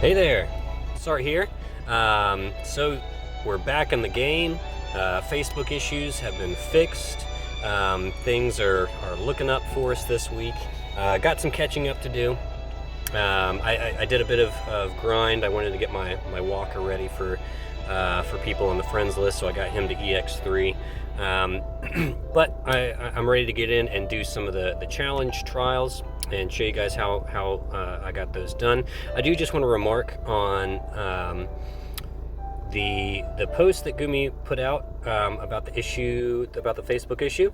Hey there, Sart here. So we're back in the game. Facebook issues have been fixed. Things are looking up for us this week. Got some catching up to do. I did a bit of grind. I wanted to get my walker ready for people on the friends list, so I got him to EX3. But I'm ready to get in and do some of the challenge trials and show you guys how I got those done. I do just want to remark on the post that Gumi put out about the Facebook issue.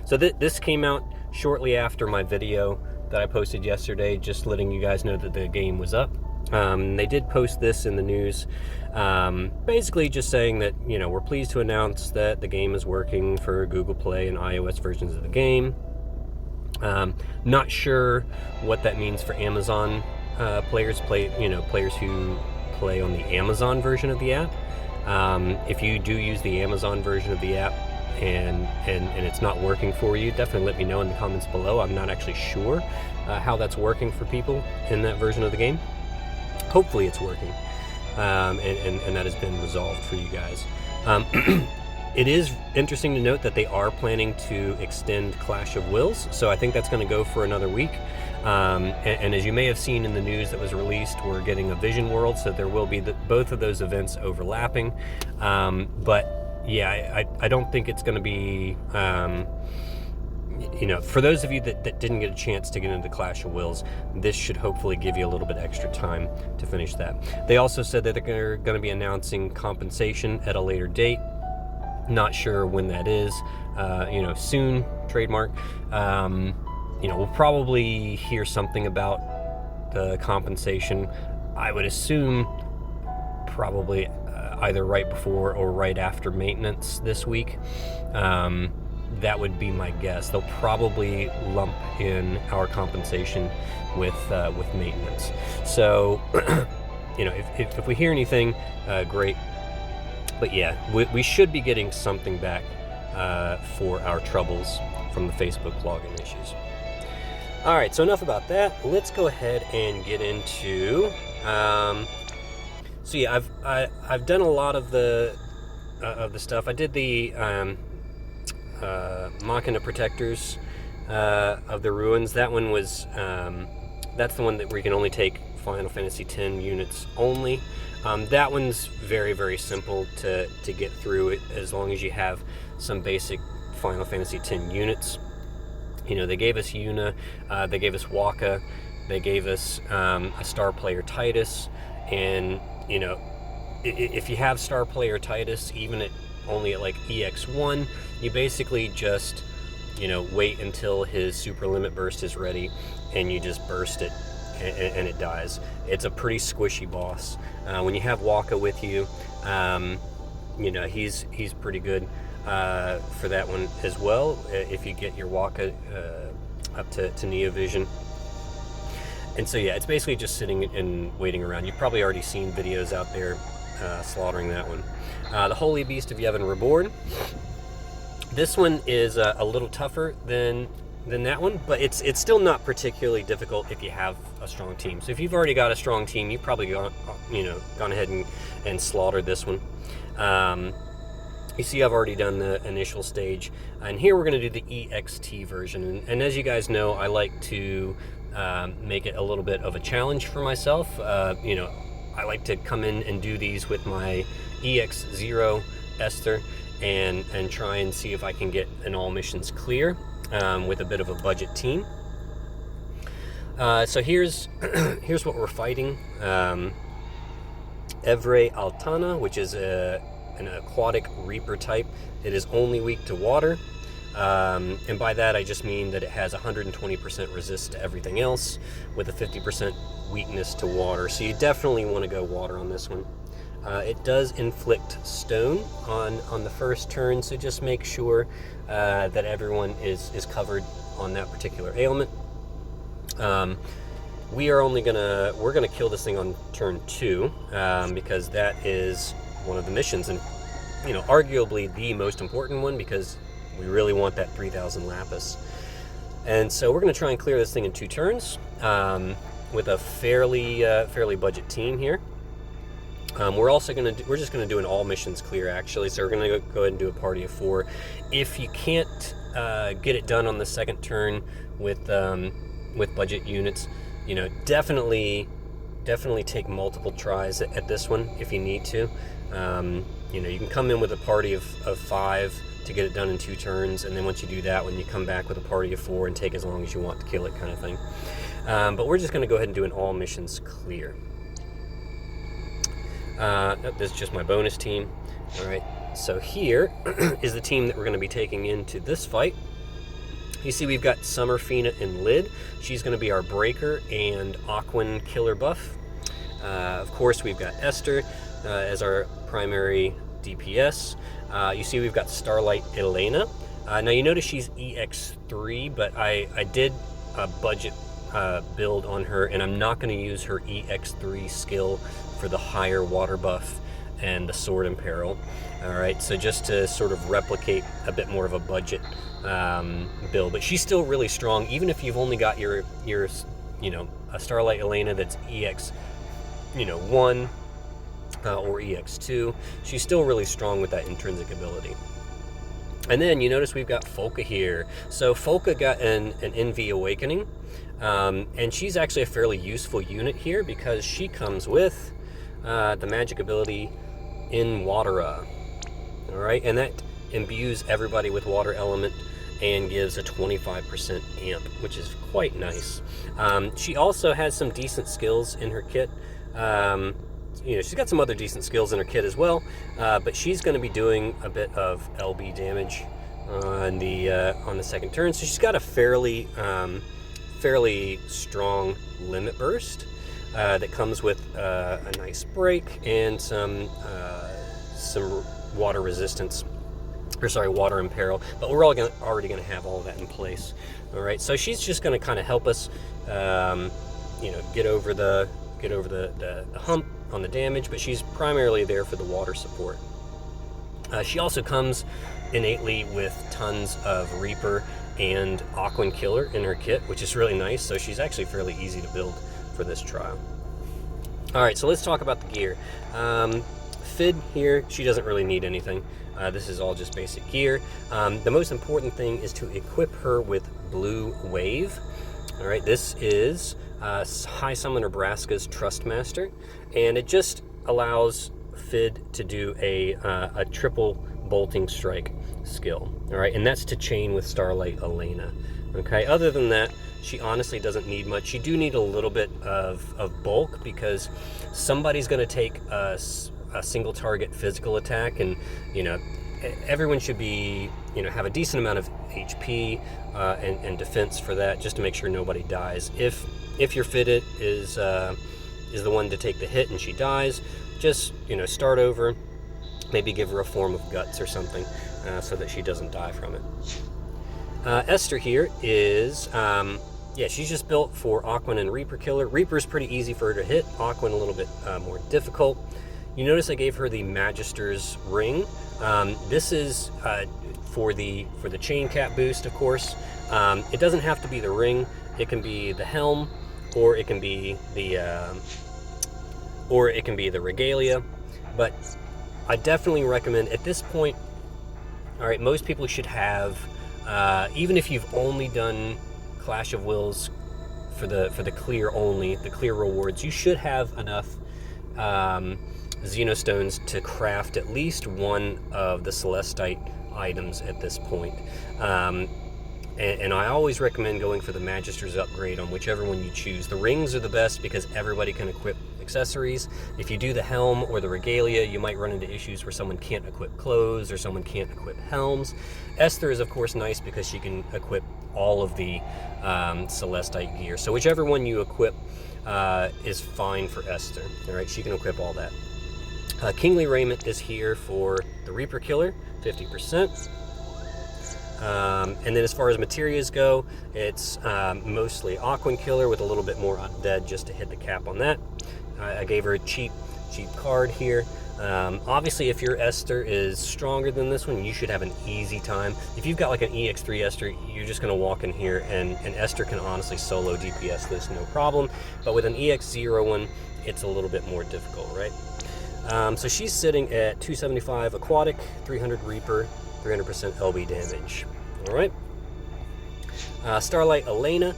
So this came out shortly after my video that I posted yesterday, just letting you guys know that the game was up. They did post this in the news, basically just saying that, you know, we're pleased to announce that the game is working for Google Play and iOS versions of the game. Not sure what that means for Amazon players who play on the Amazon version of the app. If you do use the Amazon version of the app and it's not working for you, definitely let me know in the comments below. I'm not actually sure how that's working for people in that version of the game. Hopefully it's working, and that has been resolved for you guys. It is interesting to note that they are planning to extend Clash of Wills, so I think that's going to go for another week. And as you may have seen in the news that was released, we're getting a Vision World, so there will be both of those events overlapping. But yeah, I don't think it's going to be... you know, for those of you that didn't get a chance to get into Clash of Wills, this should hopefully give you a little bit extra time to finish that. They also said that they're going to be announcing compensation at a later date. Not sure when that is, you know, soon, trademark. You know, we'll probably hear something about the compensation. I would assume probably either right before or right after maintenance this week. That would be my guess. They'll probably lump in our compensation with maintenance. So, you know, if we hear anything, great. But yeah, we should be getting something back for our troubles from the Facebook login issues. All right, so enough about that. Let's go ahead and get into. So yeah, I've done a lot of the stuff. I did the Machina Protectors of the Ruins. That one was that's the one that where you can only take Final Fantasy X units only. That one's very, very simple to get through it, as long as you have some basic Final Fantasy X units. You know, they gave us Yuna, they gave us Waka, they gave us a star player Titus, and you know, if you have star player Titus, even only at like EX1, you basically just, you know, wait until his super limit burst is ready, and you just burst it, and it dies. It's a pretty squishy boss. When you have Waka with you, you know, he's pretty good for that one as well, if you get your Waka up to Neo Vision. And so yeah, it's basically just sitting and waiting around. You've probably already seen videos out there slaughtering that one. The Holy Beast of Yevon Reborn. This one is a little tougher than that one, but it's still not particularly difficult if you have a strong team. So if you've already got a strong team, you've probably gone ahead and slaughtered this one. You see, I've already done the initial stage, and here we're going to do the EXT version. And as you guys know, I like to make it a little bit of a challenge for myself. You know, I like to come in and do these with my EX+0 Esther and try and see if I can get an all missions clear with a bit of a budget team. So here's what we're fighting. Evrae Altana, which is an aquatic reaper type. It is only weak to water. And by that I just mean that it has 120% resist to everything else with a 50% weakness to water. So you definitely want to go water on this one. It does inflict stone on the first turn, so just make sure that everyone is covered on that particular ailment. We're gonna kill this thing on turn 2 because that is one of the missions, and you know, arguably the most important one, because we really want that 3,000 lapis. And so we're going to try and clear this thing in 2 turns. with a fairly budget team here. We're just gonna do an all missions clear actually. So we're gonna go ahead and do a party of 4. If you can't get it done on the second turn with budget units, you know, definitely take multiple tries at this one if you need to. You know, you can come in with a party of 5 to get it done in 2 turns, and then once you do that, when you come back with a party of 4 and take as long as you want to kill it, kind of thing. But we're just going to go ahead and do an all missions clear. This is just my bonus team. All right, so here is the team that we're going to be taking into this fight. You see we've got Summerfina and Lid. She's going to be our breaker and Aquan killer buff. Of course, we've got Esther as our primary DPS. You see we've got Starlight Elena. Now you notice she's EX3, but I did a budget build on her, and I'm not going to use her EX3 skill for the higher water buff and the sword in peril. All right, so just to sort of replicate a bit more of a budget build, but she's still really strong, even if you've only got your you know, a Starlight Elena that's EX, you know, 1 or EX2. She's still really strong with that intrinsic ability. And then you notice we've got Folka here. So Folka got an NV Awakening, and she's actually a fairly useful unit here because she comes with the magic ability in Watera. All right, and that imbues everybody with water element and gives a 25% amp, which is quite nice. She also has some decent skills in her kit. You know, she's got some other decent skills in her kit as well, but she's going to be doing a bit of LB damage on the second turn. So she's got a fairly strong limit burst that comes with a nice break and some water resistance, or sorry, water in peril. But we're already going to have all of that in place. All right, so she's just going to kind of help us, you know, get over the hump on the damage, but she's primarily there for the water support. She also comes innately with tons of Reaper and Aquan Killer in her kit, which is really nice, so she's actually fairly easy to build for this trial. Alright, so let's talk about the gear. Fid here, she doesn't really need anything. This is all just basic gear. The most important thing is to equip her with Blue Wave. Alright, this is High Summoner Braska's Trustmaster, and it just allows Fid to do a triple bolting strike skill. All right, and that's to chain with Starlight Elena. Okay, other than that, she honestly doesn't need much. You do need a little bit of bulk because somebody's going to take a single target physical attack, and you know, everyone should be, you know, have a decent amount of HP and defense for that, just to make sure nobody dies. If your Fid is the one to take the hit and she dies, just, you know, start over, maybe give her a form of guts or something so that she doesn't die from it. Esther here is, yeah, she's just built for Aquan and Reaper Killer. Reaper's pretty easy for her to hit, Aquan a little bit more difficult. You notice I gave her the Magister's Ring. This is for the chain cap boost, of course. It doesn't have to be the ring. It can be the helm, or it can be the regalia. But I definitely recommend at this point. All right, most people should have, even if you've only done Clash of Wills for the clear only, the clear rewards, you should have enough Xenostones to craft at least one of the Celestite items at this point. And I always recommend going for the Magister's upgrade on whichever one you choose. The rings are the best because everybody can equip accessories. If you do the helm or the regalia, you might run into issues where someone can't equip clothes or someone can't equip helms. Esther is of course nice because she can equip all of the Celestite gear. So whichever one you equip is fine for Esther. All right, she can equip all that. Kingly Raiment is here for the Reaper Killer, 50%. And then as far as materials go, it's mostly Aquan Killer with a little bit more Undead just to hit the cap on that. I gave her a cheap card here. Obviously, if your Esther is stronger than this one, you should have an easy time. If you've got like an EX3 Esther, you're just going to walk in here and Esther can honestly solo DPS this no problem. But with an EX0 one, it's a little bit more difficult, right? So she's sitting at 275 Aquatic, 300 Reaper, 300% LB damage. All right. Starlight Elena.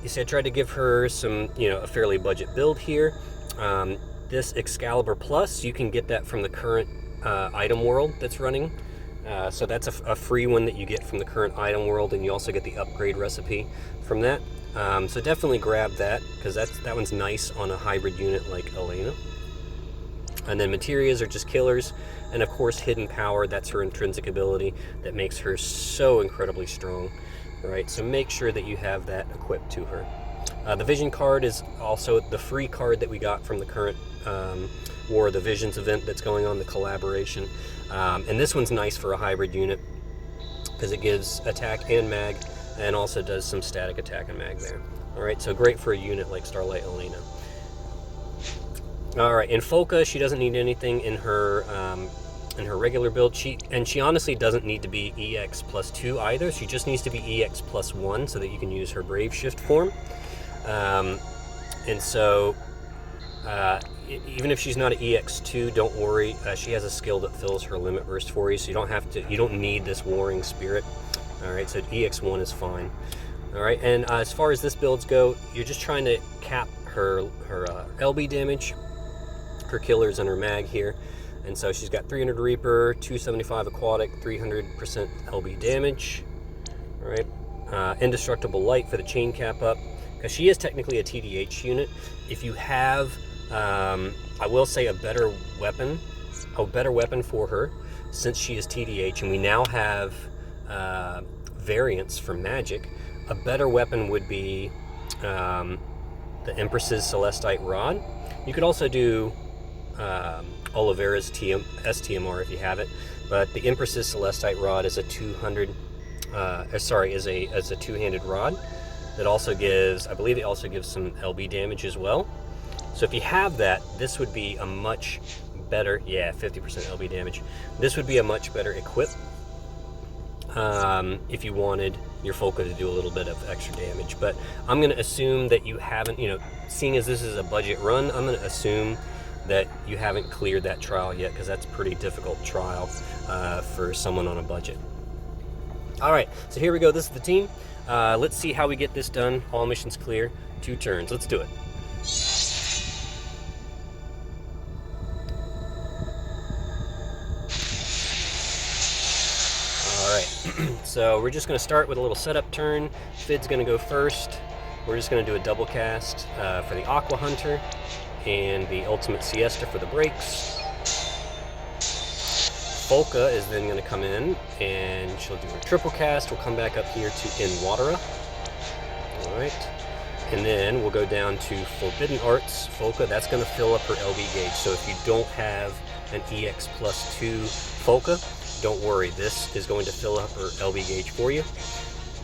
You see, I tried to give her some, a fairly budget build here. This Excalibur Plus, you can get that from the current item world that's running. So that's a free one that you get from the current item world, and you also get the upgrade recipe from that. So definitely grab that, because that one's nice on a hybrid unit like Elena. And then Materias are just killers, and of course Hidden Power, that's her intrinsic ability that makes her so incredibly strong. Right, so make sure that you have that equipped to her. The Vision card is also the free card that we got from the current War of the Visions event that's going on, the collaboration. And this one's nice for a hybrid unit because it gives attack and mag, and also does some static attack and mag there. All right, so great for a unit like Starlight Elena. All right, in Folka, she doesn't need anything in her regular build. She honestly doesn't need to be EX+2 either. She just needs to be EX+1 so that you can use her Brave Shift form. And so even if she's not an EX2, don't worry. She has a skill that fills her limit burst for you, so you don't need this Warring Spirit. All right, so EX1 is fine. All right, and as far as this builds go, you're just trying to cap her LB damage, her killers, and her mag here. And so she's got 300 Reaper, 275 Aquatic, 300% LB damage. All right, Indestructible Light for the chain cap up, because she is technically a TDH unit. If you have, I will say, a better weapon for her, since she is TDH, and we now have variants for magic. A better weapon would be the Empress's Celestite Rod. You could also do Oliveira's STMR if you have it, but the Empress's Celestite Rod is a 200. Is a two-handed rod that also gives, I believe, it also gives some LB damage as well. So if you have that, this would be a much better, 50% LB damage. This would be a much better equip if you wanted your Folka to do a little bit of extra damage. But I'm going to assume that you haven't, seeing as this is a budget run, I'm going to assume that you haven't cleared that trial yet, because that's a pretty difficult trial for someone on a budget. All right, so here we go. This is the team. Let's see how we get this done. All missions clear. 2 turns. Let's do it. All right, so we're just going to start with a little setup turn. Fid's going to go first. We're just going to do a double cast for the Aqua Hunter and the Ultimate Siesta for the breaks. Folka is then going to come in and she'll do her triple cast. We'll come back up here to Inwatera. Alright. And then we'll go down to Forbidden Arts. Folka, that's going to fill up her LB gauge. So if you don't have an EX+2 Folka, don't worry. This is going to fill up her LB gauge for you.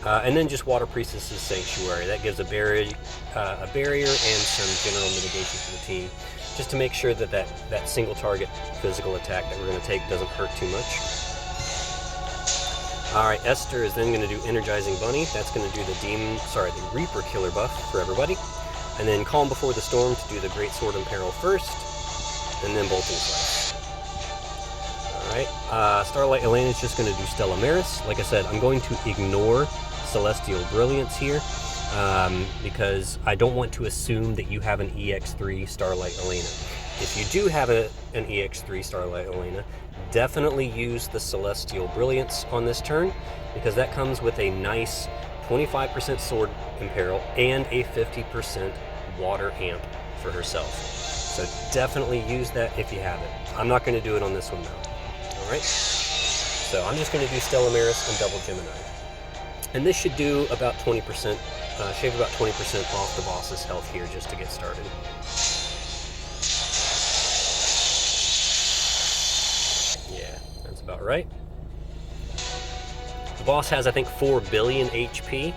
And then just Water Priestess's Sanctuary. That gives a barrier and some general mitigation for the team, just to make sure that that single target physical attack that we're going to take doesn't hurt too much. All right, Esther is then going to do Energizing Bunny. That's going to do the Reaper killer buff for everybody. And then Calm Before the Storm to do the Great Sword in Peril first, and then Bolting Slash. All right, Starlight Elena is just going to do Stella Maris. Like I said, I'm going to ignore Celestial Brilliance here, because I don't want to assume that you have an EX3 Starlight Elena. If you do have an EX3 Starlight Elena, definitely use the Celestial Brilliance on this turn, because that comes with a nice 25% Sword in Peril and a 50% Water amp for herself. So definitely use that if you have it. I'm not going to do it on this one though. Alright, so I'm just going to do Stella Maris and Double Gemini. And this should do about 20%, shave about 20% off the boss's health here just to get started. Yeah, that's about right. Boss has, I think, 4 billion HP.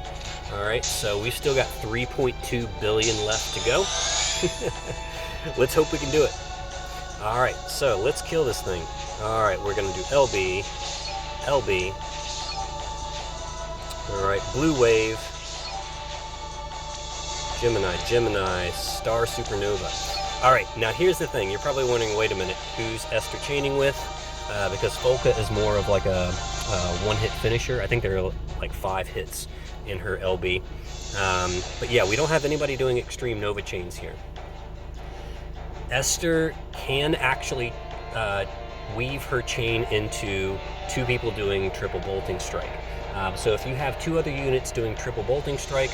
All right, so we've still got 3.2 billion left to go. Let's hope we can do it. All right, so let's kill this thing. All right, we're gonna do LB, LB. All right, Blue Wave, Gemini, Gemini, Star Supernova. All right, now here's the thing. You're probably wondering, wait a minute, who's Esther chaining with? Because Folka is more of like a one-hit finisher. I think there are like 5 hits in her LB. But yeah, we don't have anybody doing extreme Nova chains here. Esther can actually weave her chain into 2 people doing triple bolting strike. So if you have 2 other units doing triple bolting strike,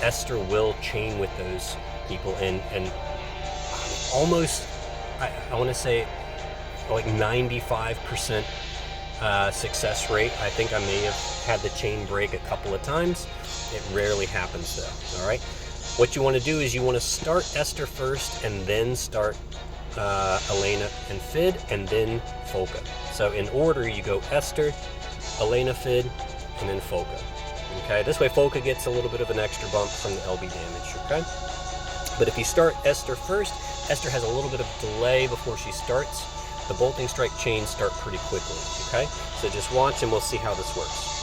Esther will chain with those people, and almost, I want to say, like 95% success rate. I think I may have had the chain break a couple of times. It rarely happens though. All right. What you want to do is you want to start Esther first, and then start Elena and Fid, and then Folka. So in order, you go Esther, Elena, Fid, and then Folka. Okay. This way, Folka gets a little bit of an extra bump from the LB damage. Okay. But if you start Esther first, Esther has a little bit of delay before she starts. The bolting strike chains start pretty quickly, okay? So just watch and we'll see how this works.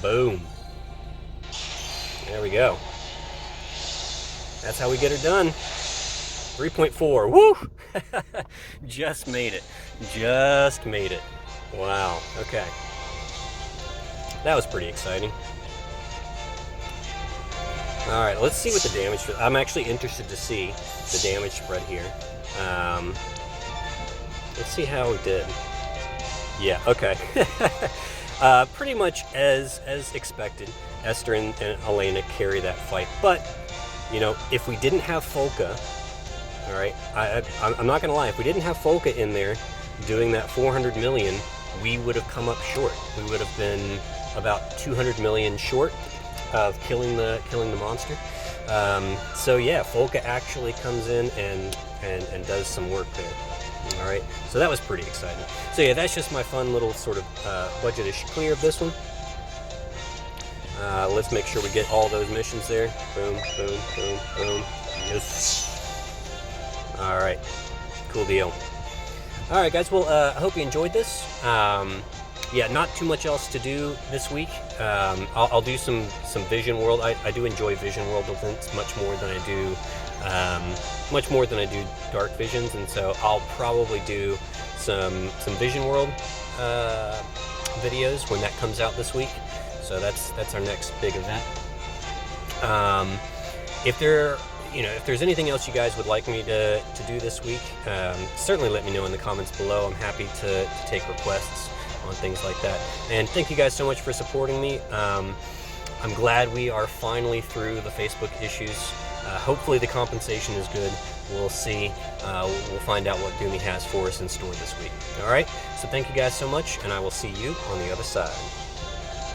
Boom. There we go. That's how we get her done. 3.4, woo! Just made it. Just made it. Wow, okay. That was pretty exciting. All right, let's see what the damage. I'm actually interested to see the damage spread here. Let's see how we did. Yeah, okay. Pretty much as expected. Esther and Elena carry that fight. But, you know, if we didn't have Folka, all right, I'm not gonna lie. If we didn't have Folka in there doing that 400 million, we would have come up short. We would have been about 200 million short of killing the monster. So yeah, Folka actually comes in and does some work there. All right, so that was pretty exciting. So yeah, that's just my fun little sort of budgetish clear of this one. Let's make sure we get all those missions there. Boom, boom, boom, boom. Yes. All right, cool deal. All right, guys. Well, I hope you enjoyed this. Yeah, not too much else to do this week. I'll do some Vision World. I do enjoy Vision World events much more than I do Dark Visions, and so I'll probably do some Vision World videos when that comes out this week. So that's our next big event. If there's anything else you guys would like me to do this week, certainly let me know in the comments below. I'm happy to take requests on things like that. And thank you guys so much for supporting me. I'm glad we are finally through the Facebook issues. Hopefully the compensation is good. We'll see. We'll find out what Doomy has for us in store this week. All right, so thank you guys so much, and I will see you on the other side.